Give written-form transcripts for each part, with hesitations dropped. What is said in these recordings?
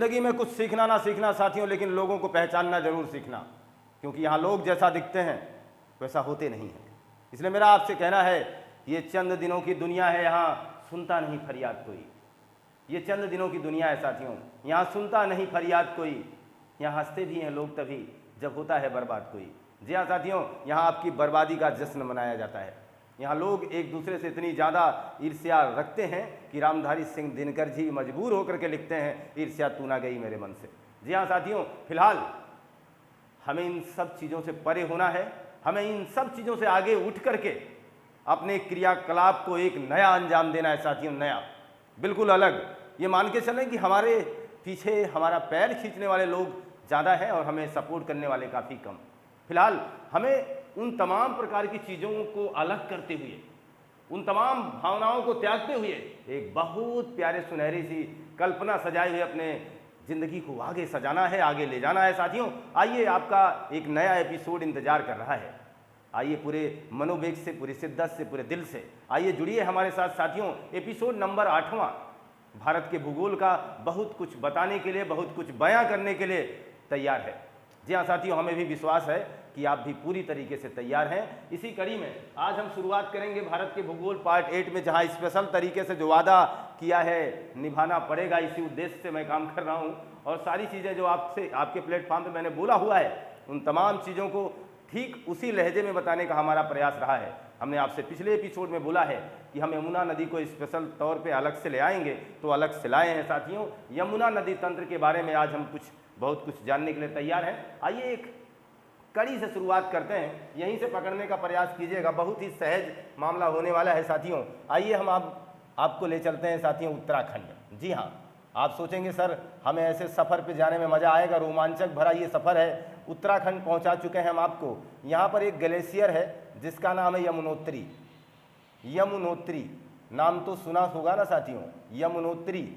ज़िंदगी में कुछ सीखना ना सीखना साथियों, लेकिन लोगों को पहचानना जरूर सीखना, क्योंकि यहाँ लोग जैसा दिखते हैं वैसा होते नहीं हैं। इसलिए मेरा आपसे कहना है, ये चंद दिनों की दुनिया है, यहाँ सुनता नहीं फरियाद कोई। ये चंद दिनों की दुनिया है साथियों, यहाँ सुनता नहीं फरियाद कोई। यहाँ हंसते भी हैं लोग तभी जब होता है बर्बाद कोई। जी हाँ साथियों, यहाँ आपकी बर्बादी का जश्न मनाया जाता है। यहाँ लोग एक दूसरे से इतनी ज़्यादा ईर्ष्या रखते हैं कि रामधारी सिंह दिनकर जी मजबूर होकर के लिखते हैं, ईर्ष्या तू ना गई मेरे मन से। जी हाँ साथियों, फिलहाल हमें इन सब चीज़ों से परे होना है। हमें इन सब चीज़ों से आगे उठ करके अपने क्रियाकलाप को एक नया अंजाम देना है साथियों, नया, बिल्कुल अलग। ये मान के चलें कि हमारे पीछे हमारा पैर खींचने वाले लोग ज़्यादा हैं और हमें सपोर्ट करने वाले काफ़ी कम। फिलहाल हमें उन तमाम प्रकार की चीज़ों को अलग करते हुए, उन तमाम भावनाओं को त्यागते हुए एक बहुत प्यारे सुनहरी सी कल्पना सजाए हुए अपने ज़िंदगी को आगे सजाना है, आगे ले जाना है साथियों। आइए, आपका एक नया एपिसोड इंतजार कर रहा है। आइए पूरे मनोवेग से, पूरी शिद्दत से, पूरे दिल से आइए जुड़िए हमारे साथ साथियों। एपिसोड नंबर 8वां भारत के भूगोल का बहुत कुछ बताने के लिए, बहुत कुछ बयां करने के लिए तैयार है। जी हाँ साथियों, हमें भी विश्वास है कि आप भी पूरी तरीके से तैयार हैं। इसी कड़ी में आज हम शुरुआत करेंगे भारत के भूगोल पार्ट 8 में, जहां स्पेशल तरीके से जो वादा किया है निभाना पड़ेगा, इसी उद्देश्य से मैं काम कर रहा हूं। और सारी चीज़ें जो आपसे आपके प्लेटफॉर्म पे मैंने बोला हुआ है, उन तमाम चीज़ों को ठीक उसी लहजे में बताने का हमारा प्रयास रहा है। हमने आपसे पिछले एपिसोड में बोला है कि हम यमुना नदी को स्पेशल तौर पे अलग से ले आएंगे, तो अलग से लाए हैं साथियों। यमुना नदी तंत्र के बारे में आज हम बहुत कुछ जानने के लिए तैयार हैं। आइए एक कड़ी से शुरुआत करते हैं, यहीं से पकड़ने का प्रयास कीजिएगा, बहुत ही सहज मामला होने वाला है साथियों। आइए हम आपको ले चलते हैं साथियों उत्तराखंड। जी हाँ, आप सोचेंगे सर हमें ऐसे सफ़र पे जाने में मज़ा आएगा, रोमांचक भरा ये सफ़र है। उत्तराखंड पहुंचा चुके हैं हम आपको। यहाँ पर एक ग्लेशियर है जिसका नाम है यमुनोत्री। यमुनोत्री नाम तो सुना होगा ना साथियों, यमुनोत्री।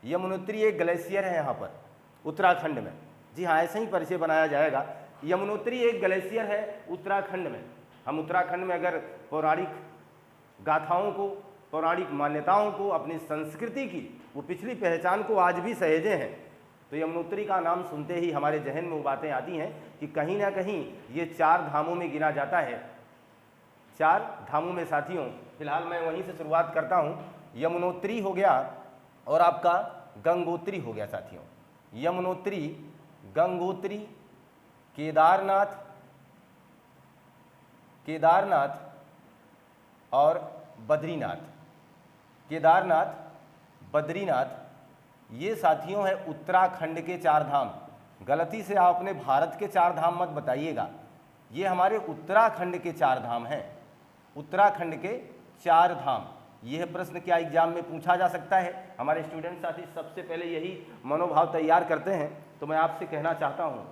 यमुनोत्री एक ग्लेशियर है यहाँ पर उत्तराखंड में। जी हाँ, ऐसे ही परिचय बनाया जाएगा। यमुनोत्री एक ग्लेशियर है उत्तराखंड में। हम उत्तराखंड में अगर पौराणिक गाथाओं को, पौराणिक मान्यताओं को, अपनी संस्कृति की वो पिछली पहचान को आज भी सहेजे हैं, तो यमुनोत्री का नाम सुनते ही हमारे जहन में वो बातें आती हैं कि कहीं ना कहीं ये 4 धामों में गिना जाता है। 4 धामों में साथियों, फिलहाल मैं वहीं से शुरुआत करता हूँ। यमुनोत्री हो गया और आपका गंगोत्री हो गया साथियों। यमुनोत्री, गंगोत्री, केदारनाथ, केदारनाथ और बद्रीनाथ। केदारनाथ, बद्रीनाथ, ये साथियों है उत्तराखंड के 4 धाम। गलती से आपने भारत के 4 धाम मत बताइएगा, ये हमारे उत्तराखंड के 4 धाम हैं। उत्तराखंड के 4 धाम। यह प्रश्न क्या एग्जाम में पूछा जा सकता है? हमारे स्टूडेंट साथी सबसे पहले यही मनोभाव तैयार करते हैं। तो मैं आपसे कहना चाहता हूं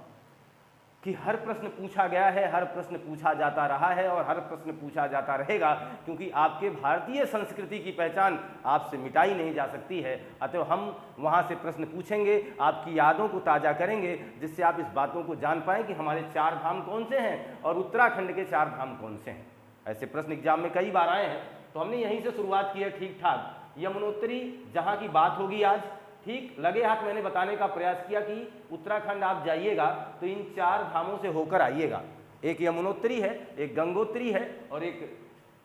कि हर प्रश्न पूछा गया है, हर प्रश्न पूछा जाता रहा है और हर प्रश्न पूछा जाता रहेगा, क्योंकि आपके भारतीय संस्कृति की पहचान आपसे मिटाई नहीं जा सकती है। अतः हम वहां से प्रश्न पूछेंगे, आपकी यादों को ताज़ा करेंगे, जिससे आप इस बातों को जान पाएँ कि हमारे 4 धाम कौन से हैं और उत्तराखंड के 4 धाम कौन से हैं। ऐसे प्रश्न एग्जाम में कई बार आए हैं, तो हमने यहीं से शुरुआत की है ठीक ठाक। यमुनोत्री जहाँ की बात होगी आज, ठीक लगे हाथ मैंने बताने का प्रयास किया कि उत्तराखंड आप जाइएगा तो इन 4 धामों से होकर आइएगा। एक यमुनोत्री है, एक गंगोत्री है और एक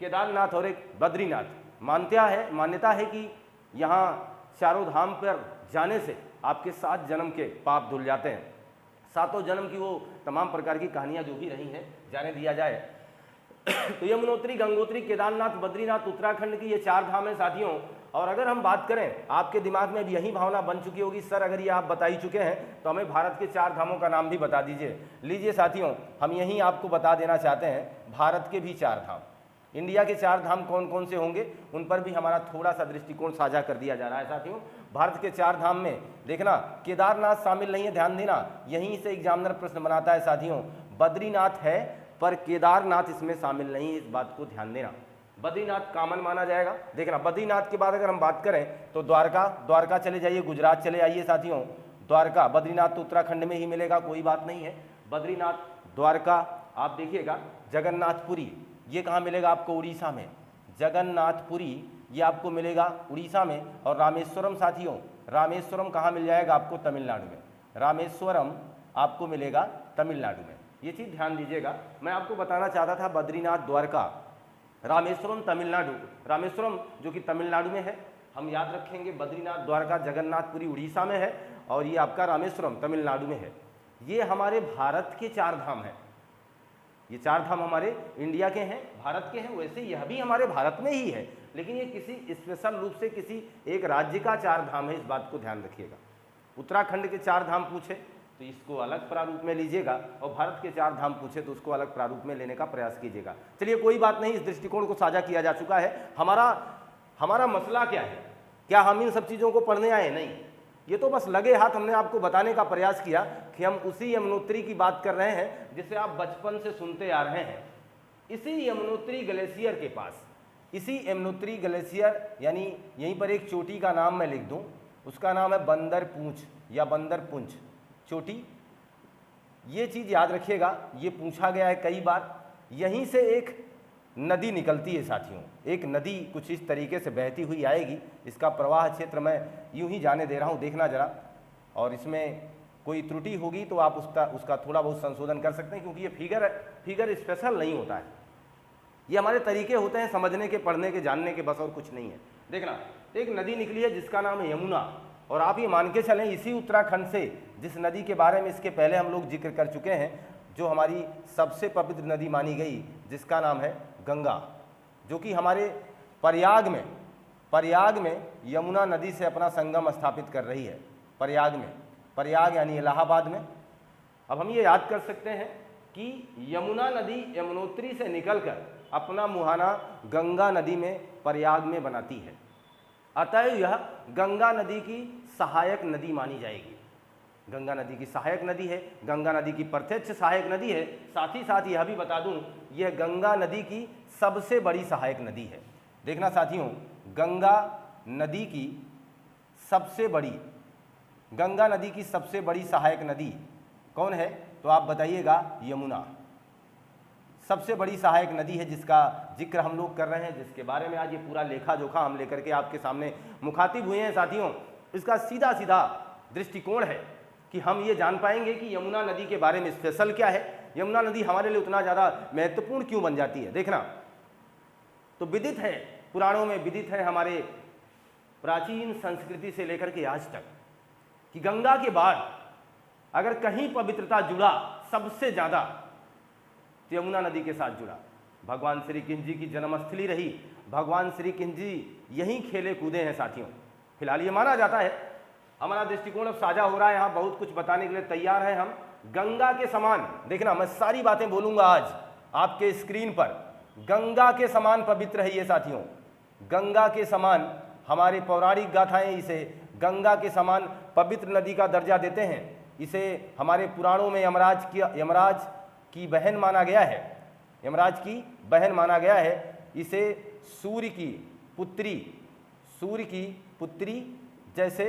केदारनाथ और एक बद्रीनाथ। मान्यता है कि यहाँ चारों धाम पर जाने से आपके 7 जन्म के पाप धुल जाते हैं। 7 जन्म की वो तमाम प्रकार की कहानियाँ जो भी रही हैं जाने दिया जाए। तो यमुनोत्री, गंगोत्री, केदारनाथ, बद्रीनाथ उत्तराखंड की ये 4 धाम है साथियों। और अगर हम बात करें, आपके दिमाग में भी यही भावना बन चुकी होगी, सर अगर ये आप बता ही चुके हैं तो हमें भारत के 4 धामों का नाम भी बता दीजिए। लीजिए साथियों, हम यहीं आपको बता देना चाहते हैं भारत के भी 4 धाम। इंडिया के 4 धाम कौन कौन से होंगे उन पर भी हमारा थोड़ा सा दृष्टिकोण साझा कर दिया जा रहा है साथियों। भारत के 4 धाम में देखना, केदारनाथ शामिल नहीं है, ध्यान देना, यहीं से एग्जामिनर प्रश्न बनाता है साथियों। बद्रीनाथ है पर केदारनाथ इसमें शामिल नहीं है, इस बात को ध्यान देना। बद्रीनाथ कॉमन माना जाएगा। देखना, बद्रीनाथ के बाद अगर हम बात करें तो द्वारका चले जाइए, गुजरात चले आइए साथियों। द्वारका, बद्रीनाथ तो उत्तराखंड में ही मिलेगा, कोई बात नहीं है। बद्रीनाथ, द्वारका, आप देखिएगा। जगन्नाथपुरी, ये कहाँ मिलेगा आपको? उड़ीसा में। जगन्नाथपुरी ये आपको मिलेगा उड़ीसा में। और रामेश्वरम साथियों, रामेश्वरम कहाँ मिल जाएगा आपको? तमिलनाडु में। रामेश्वरम आपको मिलेगा तमिलनाडु में। ये चीज़ ध्यान दीजिएगा। मैं आपको बताना चाहता था बद्रीनाथ द्वारका, रामेश्वरम तमिलनाडु, रामेश्वरम जो कि तमिलनाडु में है, हम याद रखेंगे बद्रीनाथ द्वारका जगन्नाथपुरी उड़ीसा में है और ये आपका रामेश्वरम तमिलनाडु में है। ये हमारे भारत के 4 धाम हैं। ये 4 धाम हमारे इंडिया के हैं, भारत के हैं। वैसे यह भी हमारे भारत में ही है, लेकिन ये किसी स्पेशल रूप से किसी एक राज्य का 4 धाम है, इस बात को ध्यान रखिएगा। उत्तराखंड के 4 धाम पूछे तो इसको अलग प्रारूप में लीजिएगा, और भारत के 4 धाम पूछे तो उसको अलग प्रारूप में लेने का प्रयास कीजिएगा। चलिए कोई बात नहीं, इस दृष्टिकोण को साझा किया जा चुका है। हमारा मसला क्या है? क्या हम इन सब चीज़ों को पढ़ने आए? नहीं, ये तो बस लगे हाथ हमने आपको बताने का प्रयास किया कि हम उसी यमुनोत्री की बात कर रहे हैं जिसे आप बचपन से सुनते आ रहे हैं। इसी यमुनोत्री ग्लेशियर के पास, इसी यमुनोत्री ग्लेशियर यानी यहीं पर एक चोटी का नाम मैं लिख दूं, उसका नाम है बंदर पूंछ या बंदर पुंछ चोटी। ये चीज़ याद रखिएगा, ये पूछा गया है कई बार। यहीं से एक नदी निकलती है साथियों, एक नदी कुछ इस तरीके से बहती हुई आएगी। इसका प्रवाह क्षेत्र मैं यूं ही जाने दे रहा हूं, देखना जरा, और इसमें कोई त्रुटि होगी तो आप उसका थोड़ा बहुत संशोधन कर सकते हैं, क्योंकि ये फिगर स्पेशल नहीं होता है। ये हमारे तरीके होते हैं समझने के, पढ़ने के, जानने के, बस और कुछ नहीं है। देखना, एक नदी निकली है जिसका नाम है यमुना, और आप ये मान के चलें इसी उत्तराखंड से, जिस नदी के बारे में इसके पहले हम लोग जिक्र कर चुके हैं, जो हमारी सबसे पवित्र नदी मानी गई, जिसका नाम है गंगा, जो कि हमारे प्रयाग में यमुना नदी से अपना संगम स्थापित कर रही है। प्रयाग यानी इलाहाबाद में। अब हम ये याद कर सकते हैं कि यमुना नदी यमुनोत्री से निकलकर अपना मुहाना गंगा नदी में प्रयाग में बनाती है। अतः यह गंगा नदी की सहायक नदी मानी जाएगी। गंगा नदी की सहायक नदी है, गंगा नदी की प्रत्यक्ष सहायक नदी है। साथ ही साथ यह भी बता दूं, यह गंगा नदी की सबसे बड़ी सहायक नदी है। देखना साथियों, गंगा नदी की सबसे बड़ी सहायक नदी कौन है? तो आप बताइएगा, यमुना सबसे बड़ी सहायक नदी है, जिसका जिक्र हम लोग कर रहे हैं, जिसके बारे में आज ये पूरा लेखा जोखा हम लेकर के आपके सामने मुखातिब हुए हैं। साथियों, इसका सीधा सीधा दृष्टिकोण है कि हम ये जान पाएंगे कि यमुना नदी के बारे में स्पेशल क्या है, यमुना नदी हमारे लिए उतना ज़्यादा महत्वपूर्ण क्यों बन जाती है। देखना, तो विदित है, पुराणों में विदित है, हमारे प्राचीन संस्कृति से लेकर के आज तक, कि गंगा के बाद अगर कहीं पवित्रता जुड़ा सबसे ज़्यादा तो यमुना नदी के साथ जुड़ा। भगवान श्री कृष्ण जी की जन्मस्थली रही, भगवान श्री कृष्ण जी यहीं खेले कूदे हैं साथियों। फिलहाल ये माना जाता है, हमारा दृष्टिकोण अब साझा हो रहा है, यहाँ बहुत कुछ बताने के लिए तैयार है हम। गंगा के समान, देखना मैं सारी बातें बोलूंगा आज आपके स्क्रीन पर। गंगा के समान पवित्र है ये साथियों, गंगा के समान, हमारे पौराणिक गाथाएं इसे गंगा के समान पवित्र नदी का दर्जा देते हैं। इसे हमारे पुराणों में यमराज की बहन माना गया है, यमराज की बहन माना गया है। इसे सूर्य की पुत्री, जैसे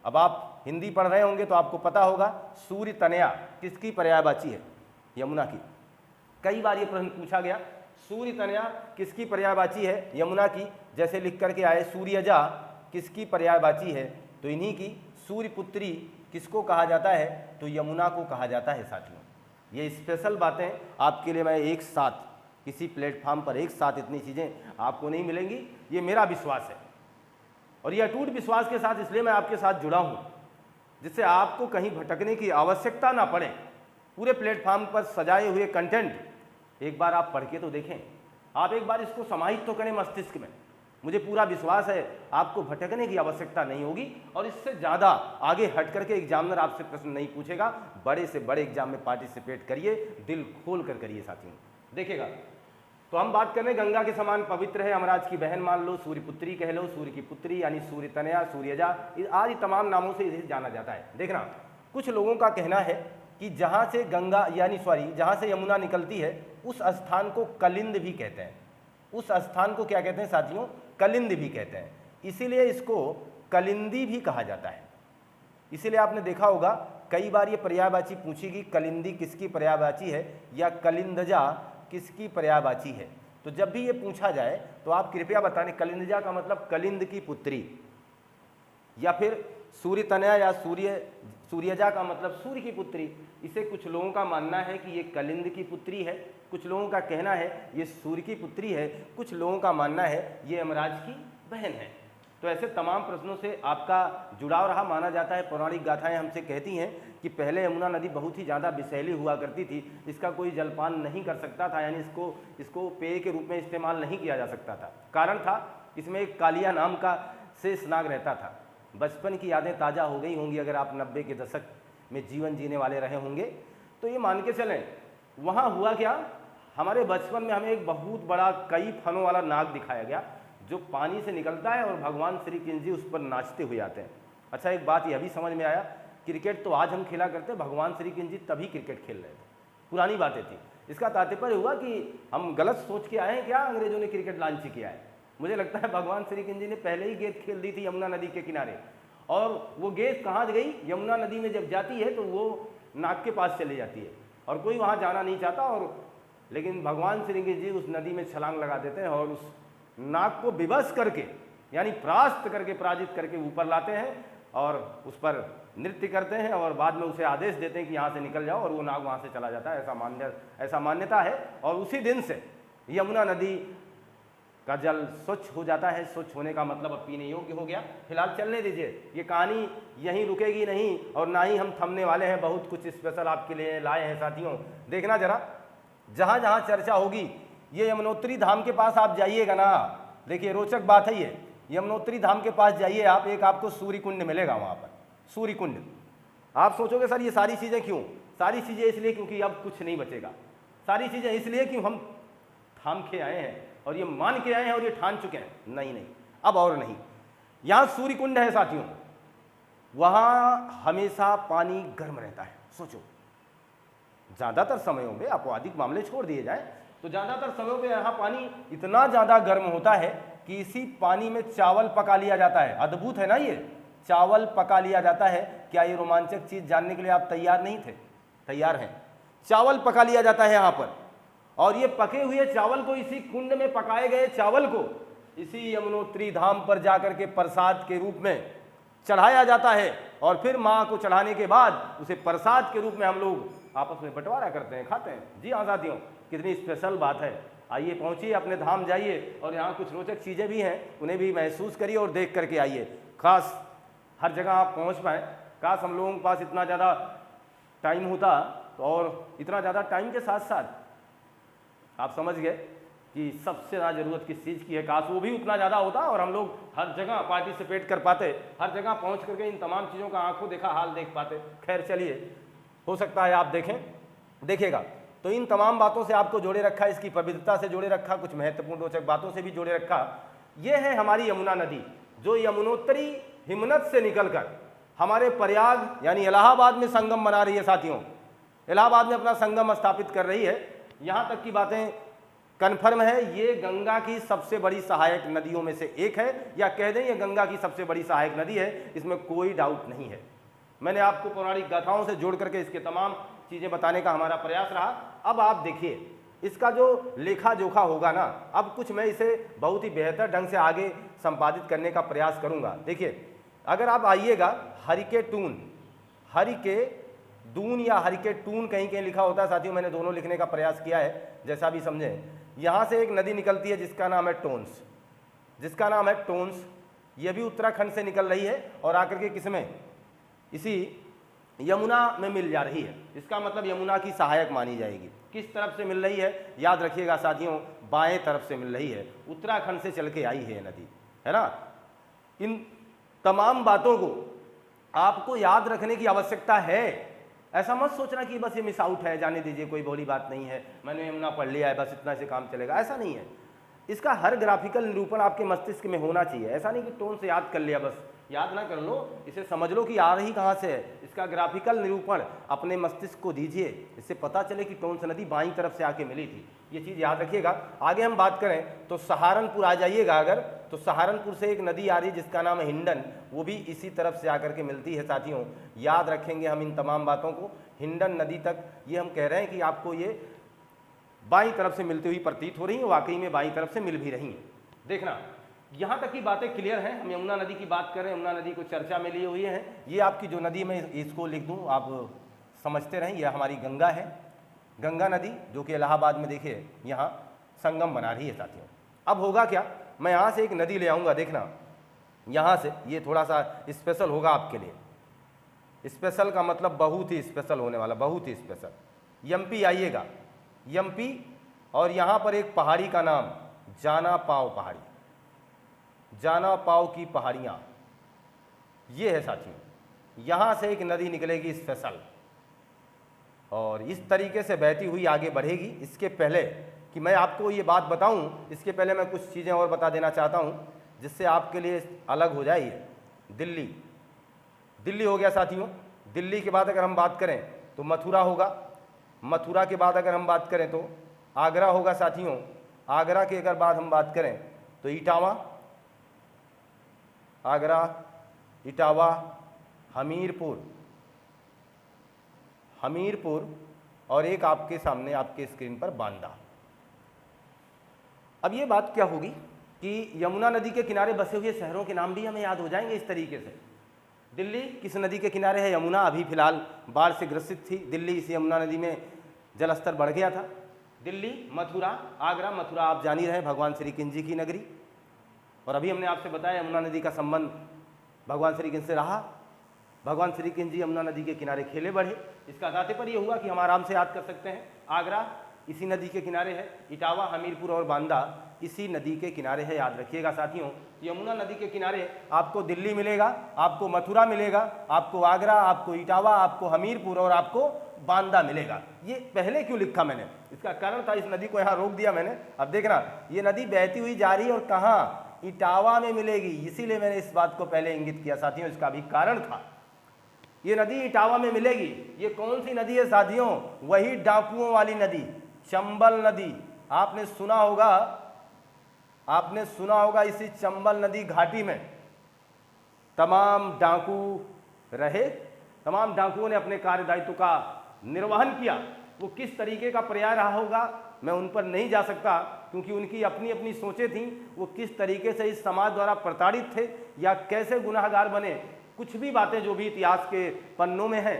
अब आप हिंदी पढ़ रहे होंगे तो आपको पता होगा, सूर्य तनया किसकी पर्यायवाची है? यमुना की। कई बार ये प्रश्न पूछा गया, सूर्य तनया किसकी पर्यायवाची है? यमुना की। जैसे लिख करके आए, सूर्यजा किसकी पर्यायवाची है? तो इन्हीं की। सूर्य पुत्री किसको कहा जाता है? तो यमुना को कहा जाता है साथियों। ये स्पेशल बातें आपके लिए मैं एक साथ किसी प्लेटफॉर्म पर एक साथ इतनी चीज़ें आपको नहीं मिलेंगी, ये मेरा विश्वास है। और ये अटूट विश्वास के साथ इसलिए मैं आपके साथ जुड़ा हूँ, जिससे आपको कहीं भटकने की आवश्यकता ना पड़े। पूरे प्लेटफॉर्म पर सजाए हुए कंटेंट एक बार आप पढ़ के तो देखें, आप एक बार इसको समाहित तो करें मस्तिष्क में। मुझे पूरा विश्वास है आपको भटकने की आवश्यकता नहीं होगी, और इससे ज़्यादा आगे हट करके एग्जामिनर आपसे प्रश्न नहीं पूछेगा। बड़े से बड़े एग्जाम में पार्टिसिपेट करिए, दिल खोल कर करिए साथियों, देखिएगा। तो हम बात कर रहे हैं, गंगा के समान पवित्र है, यमराज की बहन मान लो, सूर्य पुत्री कह लो, सूर्य की पुत्री यानी सूर्य तनया, सूर्यजा, आदि तमाम नामों से इसे जाना जाता है। देखना, कुछ लोगों का कहना है कि जहाँ से जहाँ से यमुना निकलती है उस स्थान को कलिंद भी कहते हैं। उस स्थान को क्या कहते हैं साथियों? कलिंद भी कहते हैं। इसीलिए इसको कलिंदी भी कहा जाता है। इसीलिए आपने देखा होगा कई बार ये पर्यायवाची पूछेगी, कलिंदी किसकी पर्यायवाची है या कलिंदजा किसकी पर्यायवाची है। तो जब भी ये पूछा जाए तो आप कृपया बताने, कलिंदजा का मतलब कलिंद की पुत्री, या फिर सूर्य तनया या सूर्यजा का मतलब सूर्य की पुत्री। इसे कुछ लोगों का मानना है कि ये कलिंद की पुत्री है, कुछ लोगों का कहना है ये सूर्य की पुत्री है, कुछ लोगों का मानना है ये यमराज की बहन है। तो ऐसे तमाम प्रश्नों से आपका जुड़ाव रहा। माना जाता है, पौराणिक गाथाएं हमसे कहती हैं कि पहले यमुना नदी बहुत ही ज़्यादा विषैली हुआ करती थी, इसका कोई जलपान नहीं कर सकता था, यानी इसको पेय के रूप में इस्तेमाल नहीं किया जा सकता था। कारण था इसमें एक कालिया नाम का शेष नाग रहता था। बचपन की यादें ताज़ा हो गई होंगी अगर आप 90 के दशक में जीवन जीने वाले रहे होंगे तो ये मान के चलें। वहाँ हुआ क्या, हमारे बचपन में हमें एक बहुत बड़ा कई फनों वाला नाग दिखाया गया जो पानी से निकलता है और भगवान श्री कृष्ण जी उस पर नाचते हुए आते हैं। अच्छा, एक बात यह भी समझ में आया, क्रिकेट तो आज हम खेला करते, भगवान श्री कृष्ण जी तभी क्रिकेट खेल रहे थे, पुरानी बातें थी। इसका तात्पर्य हुआ कि हम गलत सोच के आए हैं क्या, अंग्रेजों ने क्रिकेट लॉन्च किया है। मुझे लगता है भगवान श्री कृष्ण जी ने पहले ही गेंद खेल दी थी यमुना नदी के किनारे, और वो गेंद कहाँ गई, यमुना नदी में जब जाती है तो वो नाग के पास चली जाती है और कोई वहाँ जाना नहीं चाहता, और लेकिन भगवान श्री कृष्ण जी उस नदी में छलांग लगा देते हैं और उस नाग को विवश करके यानी परास्त करके, पराजित करके ऊपर लाते हैं और उस पर नृत्य करते हैं और बाद में उसे आदेश देते हैं कि यहाँ से निकल जाओ, और वो नाग वहाँ से चला जाता है। ऐसा मान्यता है। और उसी दिन से यमुना नदी का जल स्वच्छ हो जाता है। स्वच्छ होने का मतलब अब पीने योग्य हो गया। फिलहाल चलने दीजिए, ये कहानी यहीं रुकेगी नहीं और ना ही हम थमने वाले हैं। बहुत कुछ स्पेशल आपके लिए लाए हैं साथियों। देखना जरा, जहाँ जहाँ चर्चा होगी, ये यमुनोत्री धाम के पास आप जाइएगा ना, देखिए रोचक बात है ये, यमुनोत्री धाम के पास जाइए आप, एक आपको सूर्य कुंड मिलेगा वहाँ पर, सूर्य कुंड। आप सोचोगे सर ये सारी चीज़ें क्यों? सारी चीज़ें इसलिए क्योंकि अब कुछ नहीं बचेगा। सारी चीज़ें इसलिए कि हम थाम के आए हैं और ये मान के आए हैं और ये ठान चुके हैं, नहीं अब और नहीं। यहाँ सूर्य कुंड है साथियों, वहाँ हमेशा पानी गर्म रहता है। सोचो, ज़्यादातर समयों में, अपवादिक मामले छोड़ दिए जाए तो ज़्यादातर समयों में यहाँ पानी इतना ज़्यादा गर्म होता है कि इसी पानी में चावल पका लिया जाता है। अद्भुत है ना ये, चावल पका लिया जाता है। क्या ये रोमांचक चीज़ जानने के लिए आप तैयार नहीं थे? तैयार हैं। चावल पका लिया जाता है यहाँ पर, और ये पके हुए चावल को, इसी कुंड में पकाए गए चावल को इसी यमुनोत्री धाम पर जाकर के प्रसाद के रूप में चढ़ाया जाता है, और फिर माँ को चढ़ाने के बाद उसे प्रसाद के रूप में हम लोग आपस में बंटवारा करते हैं, खाते हैं। जी हाँ साथियों, कितनी स्पेशल बात है। आइए पहुँचिए, अपने धाम जाइए, और यहाँ कुछ रोचक चीज़ें भी हैं, उन्हें भी महसूस करिए और देख करके आइए। खास हर जगह आप पहुँच पाएँ। काश हम लोगों के पास इतना ज़्यादा टाइम होता, और इतना ज़्यादा टाइम के साथ साथ आप समझ गए कि सबसे ज़्यादा ज़रूरत किस चीज़ की है। काश वो भी उतना ज़्यादा होता और हम लोग हर जगह पार्टिसिपेट कर पाते, हर जगह पहुंच करके इन तमाम चीज़ों का आंखों देखा हाल देख पाते। खैर चलिए, हो सकता है आप देखें, देखिएगा तो इन तमाम बातों से आपको जोड़े रखा, इसकी पवित्रता से जोड़े रखा, कुछ महत्वपूर्ण रोचक बातों से भी जोड़े रखा। ये है हमारी यमुना नदी, जो यमुनोत्री हिमनद से निकलकर हमारे प्रयाग यानी इलाहाबाद में संगम बना रही है साथियों। इलाहाबाद में अपना संगम स्थापित कर रही है। यहाँ तक की बातें कन्फर्म है, ये गंगा की सबसे बड़ी सहायक नदियों में से एक है, या कह दें ये गंगा की सबसे बड़ी सहायक नदी है, इसमें कोई डाउट नहीं है। मैंने आपको पौराणिक गाथाओं से जोड़ करके इसके तमाम चीज़ें बताने का हमारा प्रयास रहा। अब आप देखिए इसका जो लेखा जोखा होगा ना, अब कुछ मैं इसे बहुत ही बेहतर ढंग से आगे संपादित करने का प्रयास करूँगा। देखिए, अगर आप आइएगा हरिके दून या हरिके टून कहीं कहीं लिखा होता है साथियों, मैंने दोनों लिखने का प्रयास किया है, जैसा भी समझें। यहाँ से एक नदी निकलती है जिसका नाम है टोंस, ये भी उत्तराखंड से निकल रही है और आकर के किसमें, इसी यमुना में मिल जा रही है। इसका मतलब यमुना की सहायक मानी जाएगी। किस तरफ से मिल रही है याद रखिएगा साथियों, बाएं तरफ से मिल रही है, उत्तराखंड से चल के आई है नदी, है ना। इन तमाम बातों को आपको याद रखने की आवश्यकता है। ऐसा मत सोचना कि बस ये मिस आउट है, जाने दीजिए, कोई बड़ी बात नहीं है, मैंने यमुना पढ़ लिया है, बस इतना से काम चलेगा, ऐसा नहीं है। इसका हर ग्राफिकल निरूपण आपके मस्तिष्क में होना चाहिए। ऐसा नहीं कि टोन से याद कर लिया, बस याद ना कर लो, इसे समझ लो कि आ रही कहाँ से है। इसका ग्राफिकल निरूपण अपने मस्तिष्क को दीजिए, इससे पता चले कि टोंस नदी बाईं तरफ से आके मिली थी। ये चीज़ याद रखिएगा। आगे हम बात करें तो सहारनपुर आ जाइएगा अगर, तो सहारनपुर से एक नदी आ रही है जिसका नाम है हिंडन, वो भी इसी तरफ से आकर के मिलती है साथियों। याद रखेंगे हम इन तमाम बातों को। हिंडन नदी तक ये हम कह रहे हैं कि आपको ये बाईं तरफ से मिलती हुई प्रतीत हो रही है, वाकई में बाईं तरफ से मिल भी रही हैं। देखना, यहाँ तक की बातें क्लियर हैं। हम यमुना नदी की बात कर रहे हैं, यमुना नदी को चर्चा में लिए हुए हैं। ये आपकी जो नदी, मैं इसको लिख दूँ, आप समझते रहें, यह हमारी गंगा है। गंगा नदी जो कि इलाहाबाद में देखिए यहाँ संगम बना रही है साथियों। अब होगा क्या, मैं यहाँ से एक नदी ले आऊँगा, देखना यहाँ से, ये थोड़ा सा स्पेशल होगा आपके लिए। स्पेशल का मतलब बहुत ही स्पेशल होने वाला, बहुत ही स्पेशल। एमपी आइएगा, एमपी, और यहाँ पर एक पहाड़ी का नाम जाना पाव पहाड़ी, जाना पाव की पहाड़ियाँ ये है साथियों। यहाँ से एक नदी निकलेगी स्पेशल, और इस तरीके से बहती हुई आगे बढ़ेगी। इसके पहले कि मैं आपको ये बात बताऊं, इसके पहले मैं कुछ चीज़ें और बता देना चाहता हूं जिससे आपके लिए अलग हो जाए ये। दिल्ली, दिल्ली हो गया साथियों। दिल्ली के बाद अगर हम बात करें तो मथुरा होगा, मथुरा के बाद अगर हम बात करें तो आगरा होगा साथियों। आगरा के अगर बाद हम बात करें तो इटावा, आगरा, इटावा, हमीरपुर, हमीरपुर, और एक आपके सामने आपके स्क्रीन पर बांदा। अब ये बात क्या होगी कि यमुना नदी के किनारे बसे हुए शहरों के नाम भी हमें याद हो जाएंगे इस तरीके से। दिल्ली किस नदी के किनारे है? यमुना। अभी फिलहाल बाढ़ से ग्रसित थी दिल्ली, इस यमुना नदी में जलस्तर बढ़ गया था। दिल्ली, मथुरा, आगरा। मथुरा आप जान ही रहे, भगवान श्री कृष्ण जी की नगरी, और अभी हमने आपसे बताया यमुना नदी का संबंध भगवान श्री कृष्ण से रहा। भगवान श्री कृष्ण जी यमुना नदी के किनारे खेले बढ़े। इसका तात्पर्य ये हुआ कि हम आराम से याद कर सकते हैं, आगरा इसी नदी के किनारे है, इटावा, हमीरपुर और बांदा इसी नदी के किनारे है। याद रखिएगा साथियों, यमुना नदी के किनारे आपको दिल्ली मिलेगा, आपको मथुरा मिलेगा, आपको आगरा, आपको इटावा, आपको हमीरपुर और आपको बांदा मिलेगा। ये पहले क्यों लिखा मैंने? इसका कारण था, इस नदी को यहाँ रोक दिया मैंने। अब देखना, ये नदी बहती हुई जा रही है और कहाँ? इटावा में मिलेगी, इसीलिए मैंने इस बात को पहले इंगित किया साथियों। इसका भी कारण था, ये नदी इटावा में मिलेगी। ये कौन सी नदी है साथियों? वही डाकुओं वाली नदी, चंबल नदी। आपने सुना होगा, आपने सुना होगा इसी चंबल नदी घाटी में तमाम डाकू रहे, तमाम डाकुओं ने अपने कार्यदायित्व का निर्वहन किया। वो किस तरीके का पर्याय रहा होगा मैं उन पर नहीं जा सकता, क्योंकि उनकी अपनी अपनी सोचें थीं। वो किस तरीके से इस समाज द्वारा प्रताड़ित थे या कैसे गुनाहगार बने, कुछ भी बातें जो भी इतिहास के पन्नों में हैं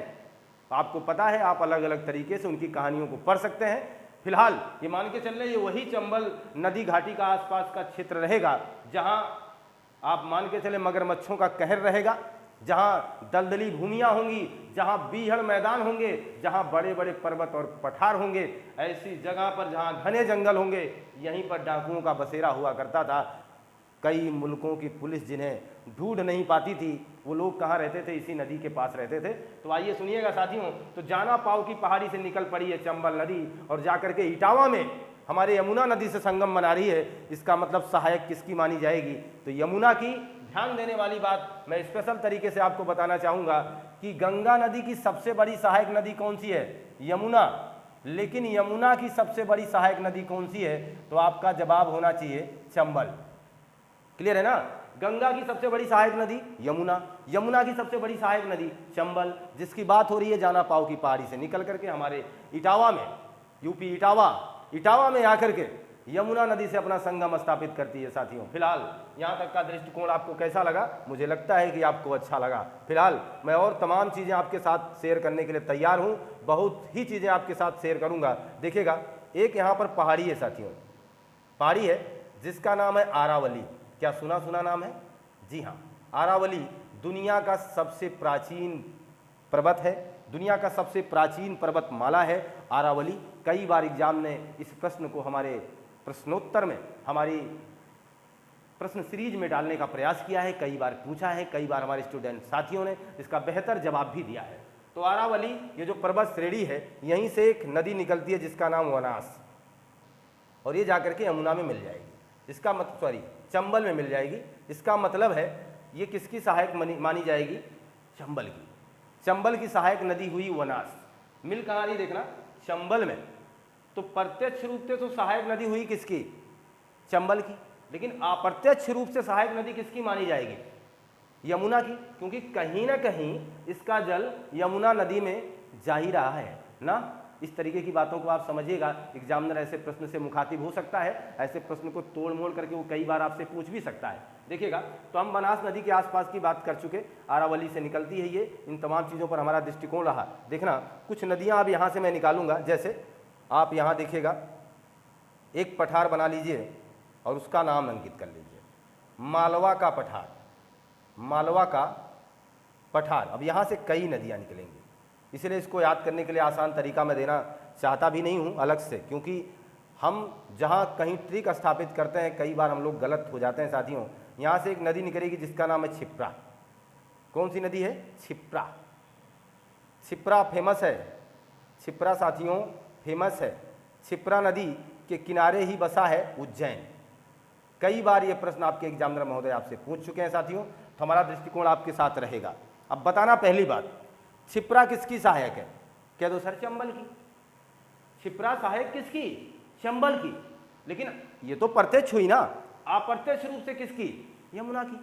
आपको पता है। आप अलग अलग तरीके से उनकी कहानियों को पढ़ सकते हैं। फिलहाल ये मान के चल रहे, ये वही चंबल नदी घाटी का आसपास का क्षेत्र रहेगा जहां आप मान के चले मगरमच्छों का कहर रहेगा, जहां दलदली भूमियां होंगी, जहां बीहड़ मैदान होंगे, जहां बड़े बड़े पर्वत और पठार होंगे। ऐसी जगह पर जहां घने जंगल होंगे, यहीं पर डाकुओं का बसेरा हुआ करता था। कई मुल्कों की पुलिस जिन्हें ढूंढ नहीं पाती थी, वो लोग कहाँ रहते थे? इसी नदी के पास रहते थे। तो आइए सुनिएगा साथियों, तो जाना पाव की पहाड़ी से निकल पड़ी है चंबल नदी और जाकर के इटावा में हमारे यमुना नदी से संगम बना रही है। इसका मतलब सहायक किसकी मानी जाएगी? तो यमुना की। ध्यान देने वाली बात मैं स्पेशल तरीके से आपको बताना चाहूँगा कि गंगा नदी की सबसे बड़ी सहायक नदी कौन सी है? यमुना। लेकिन यमुना की सबसे बड़ी सहायक नदी कौन सी है? तो आपका जवाब होना चाहिए चंबल। क्लियर है ना? गंगा की सबसे बड़ी सहायक नदी यमुना, यमुना की सबसे बड़ी सहायक नदी चंबल, जिसकी बात हो रही है जाना पाव की पहाड़ी से निकल करके हमारे इटावा में, यूपी इटावा में आकर के यमुना नदी से अपना संगम स्थापित करती है साथियों। फिलहाल यहाँ तक का दृष्टिकोण आपको कैसा लगा? मुझे लगता है कि आपको अच्छा लगा। फिलहाल मैं और तमाम चीज़ें आपके साथ शेयर करने के लिए तैयार हूँ, बहुत ही चीज़ें आपके साथ शेयर करूँगा। देखिएगा, एक यहाँ पर पहाड़ी है साथियों, पहाड़ी है जिसका नाम है आरावली। क्या सुना नाम है? जी हाँ, आरावली दुनिया का सबसे प्राचीन पर्वत है, दुनिया का सबसे प्राचीन पर्वतमाला है आरावली। कई बार एग्जाम ने इस प्रश्न को हमारे प्रश्नोत्तर में, हमारी प्रश्न सीरीज में डालने का प्रयास किया है, कई बार पूछा है, कई बार हमारे स्टूडेंट साथियों ने इसका बेहतर जवाब भी दिया है। तो आरावली ये जो पर्वत श्रेणी है, यहीं से एक नदी निकलती है जिसका नाम वनास, और ये जाकर के यमुना में मिल जाएगी। इसका मतलब, सॉरी, चंबल में मिल जाएगी। इसका मतलब है ये किसकी सहायक मानी जाएगी? चंबल की। चंबल की सहायक नदी हुई वनास। मिल कहाँ रही देखना? चंबल में। तो प्रत्यक्ष रूप से तो सहायक नदी हुई किसकी? चंबल की। लेकिन अप्रत्यक्ष रूप से सहायक नदी किसकी मानी जाएगी? यमुना की, क्योंकि कहीं ना कहीं इसका जल यमुना नदी में जा ही रहा है ना। इस तरीके की बातों को आप समझिएगा। एग्जामिनर ऐसे प्रश्न से मुखातिब हो सकता है, ऐसे प्रश्न को तोड़ मोड़ करके वो कई बार आपसे पूछ भी सकता है। देखिएगा, तो हम बनास नदी के आसपास की बात कर चुके, आरावली से निकलती है ये, इन तमाम चीज़ों पर हमारा दृष्टिकोण रहा। देखना कुछ नदियाँ अब यहाँ से मैं निकालूंगा, जैसे आप यहाँ देखिएगा एक पठार बना लीजिए और उसका नाम अंकित कर लीजिए, मालवा का पठार, मालवा का पठार। अब यहाँ से कई नदियाँ निकलेंगी, इसलिए इसको याद करने के लिए आसान तरीका मैं देना चाहता भी नहीं हूँ अलग से, क्योंकि हम जहाँ कहीं ट्रिक स्थापित करते हैं कई बार हम लोग गलत हो जाते हैं साथियों। यहाँ से एक नदी निकलेगी जिसका नाम है छिप्रा। कौन सी नदी है? छिप्रा। छिप्रा फेमस है, छिप्रा साथियों फेमस है। छिप्रा नदी के किनारे ही बसा है उज्जैन। कई बार ये प्रश्न आपके एग्जामिनर महोदय आपसे पूछ चुके हैं साथियों, तो हमारा दृष्टिकोण आपके साथ रहेगा। अब बताना पहली बात, छिप्रा किसकी सहायक है? कह दो सर चंबल की। छिप्रा सहायक किसकी? चंबल की। लेकिन ये तो प्रत्यक्ष हुई ना, अप्रत्यक्ष रूप से किसकी? यमुना की।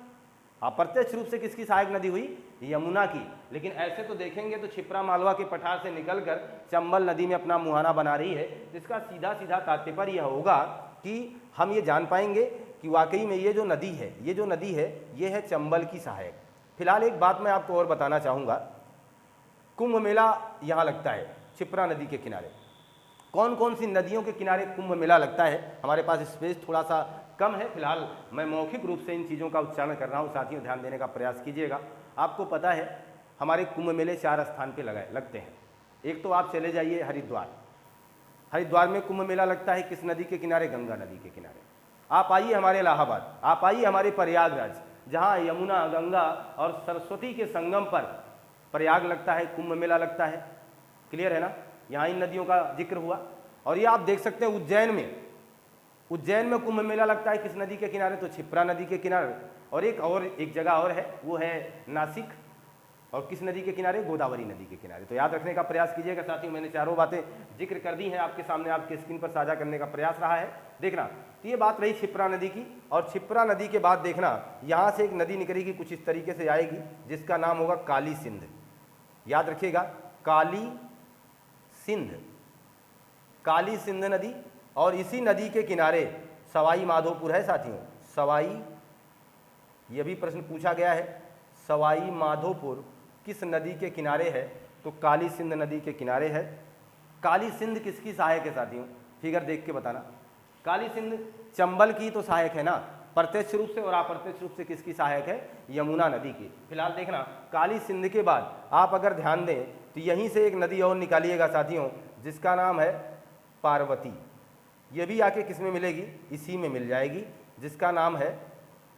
अप्रत्यक्ष रूप से किसकी सहायक नदी हुई? यमुना की। लेकिन ऐसे तो देखेंगे तो छिप्रा मालवा के पठार से निकलकर चंबल नदी में अपना मुहाना बना रही है, जिसका सीधा सीधा तात्पर्य यह होगा कि हम ये जान पाएंगे कि वाकई में ये जो नदी है, ये जो नदी है ये है चंबल की सहायक। फिलहाल एक बात मैं आपको और बताना चाहूँगा, कुंभ मेला यहाँ लगता है छिप्रा नदी के किनारे। कौन कौन सी नदियों के किनारे कुंभ मेला लगता है? हमारे पास स्पेस थोड़ा सा कम है, फिलहाल मैं मौखिक रूप से इन चीज़ों का उच्चारण कर रहा हूँ, साथियों ध्यान देने का प्रयास कीजिएगा। आपको पता है हमारे कुंभ मेले 4 स्थान पे लगते हैं। एक तो आप चले जाइए हरिद्वार, हरिद्वार में कुंभ मेला लगता है किस नदी के किनारे? गंगा नदी के किनारे। आप आइए हमारे इलाहाबाद, आप आइए हमारे प्रयागराज, जहाँ यमुना, गंगा और सरस्वती के संगम पर प्रयाग लगता है, कुंभ मेला लगता है। क्लियर है ना? यहाँ इन नदियों का जिक्र हुआ। और ये आप देख सकते हैं उज्जैन में कुंभ मेला लगता है किस नदी के किनारे? तो छिप्रा नदी के किनारे। और एक जगह और है, वो है नासिक, और किस नदी के किनारे? गोदावरी नदी के किनारे। तो याद रखने का प्रयास कीजिएगा साथियों, मैंने चारों बातें जिक्र कर दी हैं, आपके सामने आपके स्क्रीन पर साझा करने का प्रयास रहा है। देखना, तो ये बात रही छिप्रा नदी की। और छिप्रा नदी के बाद देखना यहाँ से एक नदी निकलेगी, कुछ इस तरीके से आएगी, जिसका नाम होगा काली सिंध। याद रखिएगा, काली सिंध, काली सिंध नदी। और इसी नदी के किनारे सवाई माधोपुर है साथियों। सवाई, ये भी प्रश्न पूछा गया है, सवाई माधोपुर किस नदी के किनारे है? तो काली सिंध नदी के किनारे है। काली सिंध किसकी सहायक है साथियों? फिगर देख के बताना। काली सिंध चंबल की तो सहायक है ना, प्रत्यक्ष रूप से, और अप्रत्यक्ष रूप से किसकी सहायक है? यमुना नदी की। फिलहाल देखना, काली सिंध के बाद आप अगर ध्यान दें तो यहीं से एक नदी और निकालिएगा साथियों, जिसका नाम है पार्वती। ये भी आके किस में मिलेगी? इसी में मिल जाएगी, जिसका नाम है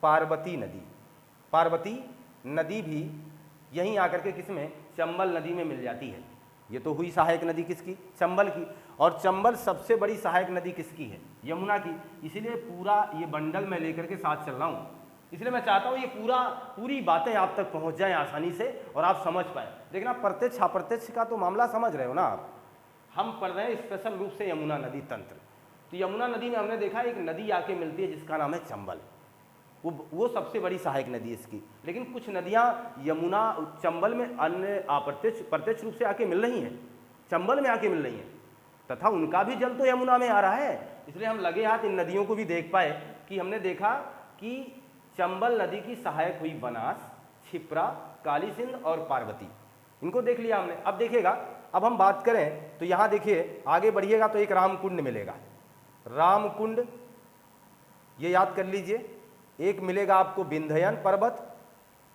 पार्वती नदी। पार्वती नदी भी यहीं आकर के किस में? चंबल नदी में मिल जाती है। ये तो हुई सहायक नदी किसकी? चंबल की। और चंबल सबसे बड़ी सहायक नदी किसकी है? यमुना की। इसीलिए पूरा ये बंडल मैं लेकर के साथ चल रहा हूँ, इसलिए मैं चाहता हूँ ये पूरी बातें आप तक पहुँच जाएं आसानी से और आप समझ पाए। देखना, प्रत्यक्ष अप्रत्यक्ष का तो मामला समझ रहे हो ना आप। हम पढ़ रहे हैं स्पेशल रूप से यमुना नदी तंत्र। तो यमुना नदी में हमने देखा एक नदी आके मिलती है जिसका नाम है चंबल। वो सबसे बड़ी सहायक नदी है इसकी। लेकिन कुछ नदियाँ यमुना चंबल में अन्य प्रत्यक्ष रूप से आके मिल रही हैं, चंबल में आके मिल रही हैं, तथा उनका भी जल तो यमुना में आ रहा है। इसलिए हम लगे हाथ इन नदियों को भी देख पाए कि हमने देखा कि चंबल नदी की सहायक हुई बनास, छिप्रा, काली सिंध और पार्वती। इनको देख लिया हमने। अब देखिएगा, अब हम बात करें तो यहाँ देखिए आगे बढ़िएगा तो एक रामकुंड मिलेगा। रामकुंड ये याद कर लीजिए। एक मिलेगा आपको विंध्यन पर्वत,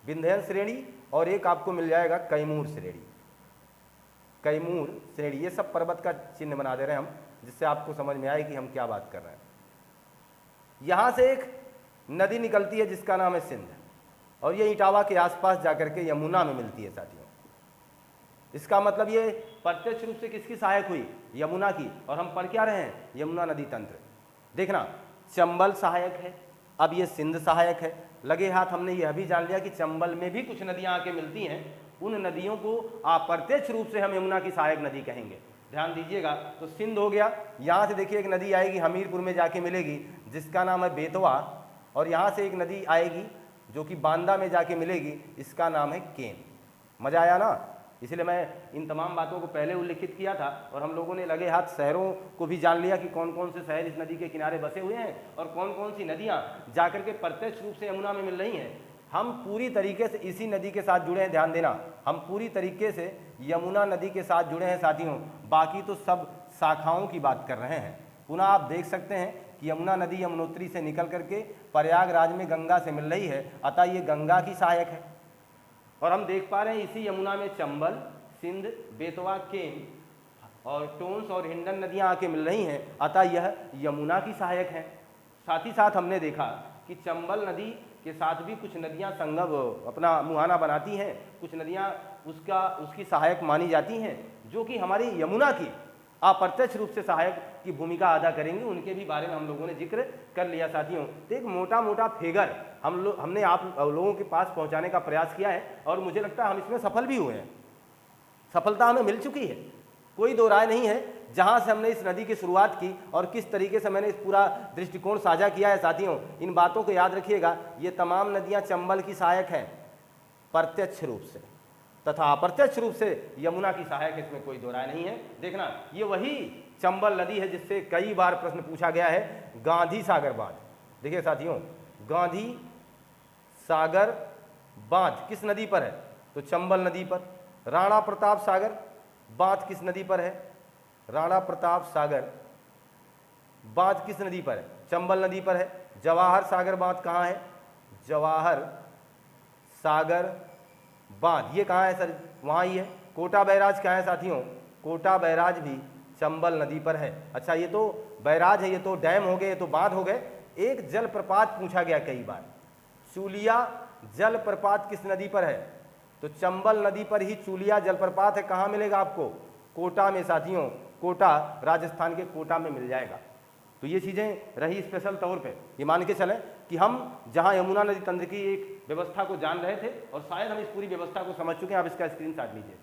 विंध्यन श्रेणी, और एक आपको मिल जाएगा कैमूर श्रेणी। कैमूर श्रेणी, ये सब पर्वत का चिन्ह बना दे रहे हैं हम, जिससे आपको समझ में आए कि हम क्या बात कर रहे हैं। यहाँ से एक नदी निकलती है जिसका नाम है सिंध, और ये इटावा के आसपास जाकर के यमुना में मिलती है साथियों। इसका मतलब ये प्रत्यक्ष रूप से किसकी सहायक हुई? यमुना की। और हम पढ़ क्या रहे हैं? यमुना नदी तंत्र। देखना, चंबल सहायक है, अब ये सिंध सहायक है। लगे हाथ हमने यह भी जान लिया कि चंबल में भी कुछ नदियां आके मिलती हैं, उन नदियों को अप्रत्यक्ष रूप से हम यमुना की सहायक नदी कहेंगे। ध्यान दीजिएगा, तो सिंध हो गया। यहाँ से देखिए एक नदी आएगी हमीरपुर में जाके मिलेगी, जिसका नाम है बेतवा। और यहाँ से एक नदी आएगी जो कि बांदा में जाके मिलेगी, इसका नाम है केन। मजा आया ना? इसलिए मैं इन तमाम बातों को पहले उल्लिखित किया था और हम लोगों ने लगे हाथ शहरों को भी जान लिया कि कौन कौन से शहर इस नदी के किनारे बसे हुए हैं और कौन कौन सी नदियाँ जाकर के प्रत्यक्ष रूप से यमुना में मिल रही हैं। हम पूरी तरीके से इसी नदी के साथ जुड़े हैं, ध्यान देना, हम पूरी तरीके से यमुना नदी के साथ जुड़े हैं साथियों, बाकी तो सब शाखाओं की बात कर रहे हैं। पुनः आप देख सकते हैं कि यमुना नदी यमुनोत्री से निकल करके प्रयागराज में गंगा से मिल रही है, अतः ये गंगा की सहायक है। और हम देख पा रहे हैं इसी यमुना में चंबल, सिंध, बेतवा, केन और टोंस और हिंडन नदियां आके मिल रही हैं, अतः यह यमुना की सहायक है। साथ ही साथ हमने देखा कि चंबल नदी के साथ भी कुछ नदियां संगम अपना मुहाना बनाती हैं, कुछ नदियां उसकी सहायक मानी जाती हैं, जो कि हमारी यमुना की अप्रत्यक्ष रूप से सहायक की भूमिका अदा करेंगी। उनके भी बारे में हम लोगों ने जिक्र कर लिया साथियों। तो एक मोटा मोटा फिगर हमने आप लोगों के पास पहुंचाने का प्रयास किया है और मुझे लगता है हम इसमें सफल भी हुए हैं, सफलता हमें मिल चुकी है, कोई दो राय नहीं है। जहां से हमने इस नदी की शुरुआत की और किस तरीके से मैंने इस पूरा दृष्टिकोण साझा किया है साथियों, इन बातों को याद रखिएगा। ये तमाम नदियां चंबल की सहायक हैं प्रत्यक्ष रूप से, तथा अप्रत्यक्ष रूप से यमुना की सहायक है, इसमें कोई दो राय नहीं है। देखना, ये वही चंबल नदी है जिससे कई बार प्रश्न पूछा गया है, गांधी सागर बांध। देखिए साथियों, गांधी सागर बांध किस नदी पर है? तो चंबल नदी पर। राणा प्रताप सागर बांध किस नदी पर है? राणा प्रताप सागर बांध किस नदी पर है? चंबल नदी पर है। जवाहर सागर बांध कहाँ है? जवाहर सागर बांध ये कहाँ है सर? वहाँ ही है। कोटा बैराज कहाँ है साथियों? कोटा बैराज भी चंबल नदी पर है। अच्छा, ये तो बैराज है, ये तो डैम हो गए, ये तो बांध हो गए। एक जलप्रपात पूछा गया कई बार, चूलिया जलप्रपात किस नदी पर है? तो चंबल नदी पर ही चूलिया जलप्रपात है। कहाँ मिलेगा आपको? कोटा में साथियों, कोटा राजस्थान के कोटा में मिल जाएगा। तो ये चीज़ें रही स्पेशल तौर पे, ये मान के चलें कि हम जहाँ यमुना नदी तंत्र की एक व्यवस्था को जान रहे थे और शायद हम इस पूरी व्यवस्था को समझ चुके हैं। आप इसका स्क्रीनशॉट लीजिए।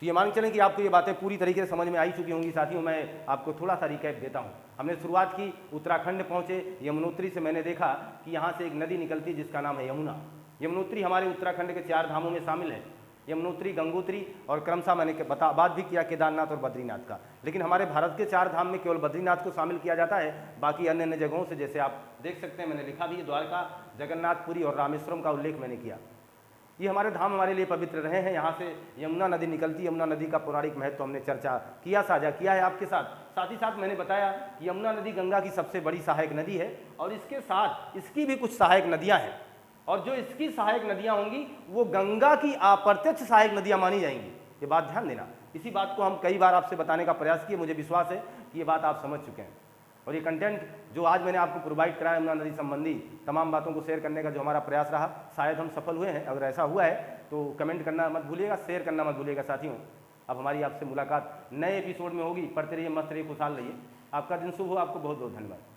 तो ये मान चलें कि आपको ये बातें पूरी तरीके से समझ में आई चुकी होंगी साथियों। मैं आपको थोड़ा सा रिकैप देता हूँ। हमने शुरुआत की, उत्तराखंड पहुँचे, यमुनोत्री से मैंने देखा कि यहाँ से एक नदी निकलती है जिसका नाम है यमुना। यमुनोत्री हमारे उत्तराखंड के 4 धामों में शामिल है। यमुनोत्री, गंगोत्री और क्रमशः मैंने बात भी किया केदारनाथ और बद्रीनाथ का। लेकिन हमारे भारत के 4 धाम में केवल बद्रीनाथ को शामिल किया जाता है। बाकी अन्य अन्य जगहों से, जैसे आप देख सकते हैं, मैंने लिखा भी, द्वारका, जगन्नाथपुरी और रामेश्वरम का उल्लेख मैंने किया। ये हमारे धाम हमारे लिए पवित्र रहे हैं। यहाँ से यमुना नदी निकलती है। यमुना नदी का पौराणिक महत्व हमने चर्चा किया, साझा किया है आपके साथ। साथ ही साथ मैंने बताया कि यमुना नदी गंगा की सबसे बड़ी सहायक नदी है और इसके साथ इसकी भी कुछ सहायक नदियाँ हैं, और जो इसकी सहायक नदियाँ होंगी वो गंगा की अप्रत्यक्ष सहायक नदियाँ मानी जाएंगी। ये बात ध्यान देना। इसी बात को हम कई बार आपसे बताने का प्रयास किए। मुझे विश्वास है कि ये बात आप समझ चुके हैं। और ये कंटेंट जो आज मैंने आपको प्रोवाइड कराया यमुना नदी संबंधी तमाम बातों को शेयर करने का जो हमारा प्रयास रहा, शायद हम सफल हुए हैं। अगर ऐसा हुआ है तो कमेंट करना मत भूलिएगा, शेयर करना मत भूलिएगा साथियों। अब हमारी आपसे मुलाकात नए एपिसोड में होगी। पढ़ते रहिए, मस्त रहिए, खुशहाल रहिए। आपका दिन शुभ हो। आपको बहुत बहुत धन्यवाद।